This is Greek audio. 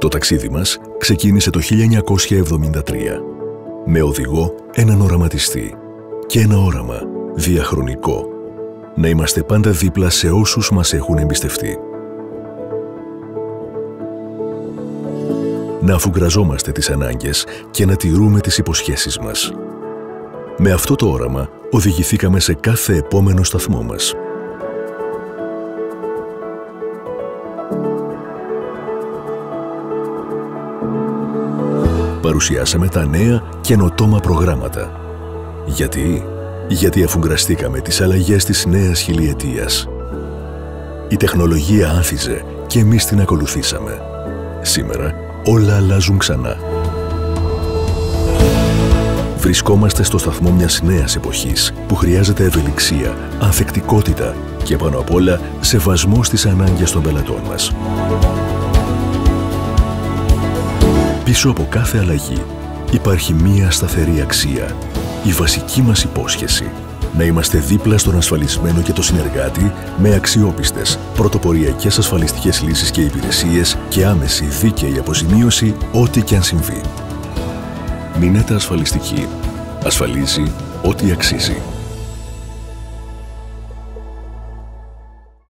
Το ταξίδι μας ξεκίνησε το 1973 με οδηγό έναν οραματιστή και ένα όραμα διαχρονικό να είμαστε πάντα δίπλα σε όσους μας έχουν εμπιστευτεί. Να αφουγκραζόμαστε τις ανάγκες και να τηρούμε τις υποσχέσεις μας. Με αυτό το όραμα οδηγηθήκαμε σε κάθε επόμενο σταθμό μας. Παρουσιάσαμε τα νέα καινοτόμα προγράμματα. Γιατί αφουγκραστήκαμε τις αλλαγές της νέας χιλιετίας. Η τεχνολογία άνθιζε και εμείς την ακολουθήσαμε. Σήμερα όλα αλλάζουν ξανά. Βρισκόμαστε στο σταθμό μιας νέας εποχής που χρειάζεται ευελιξία, ανθεκτικότητα και πάνω απ' όλα σεβασμό στις ανάγκες των πελατών μας. Πίσω από κάθε αλλαγή υπάρχει μία σταθερή αξία, η βασική μας υπόσχεση. Να είμαστε δίπλα στον ασφαλισμένο και το συνεργάτη με αξιόπιστες, πρωτοποριακές ασφαλιστικές λύσεις και υπηρεσίες και άμεση δίκαιη αποζημίωση ό,τι και αν συμβεί. Μηνέτα Ασφαλιστική. Ασφαλίζει ό,τι αξίζει.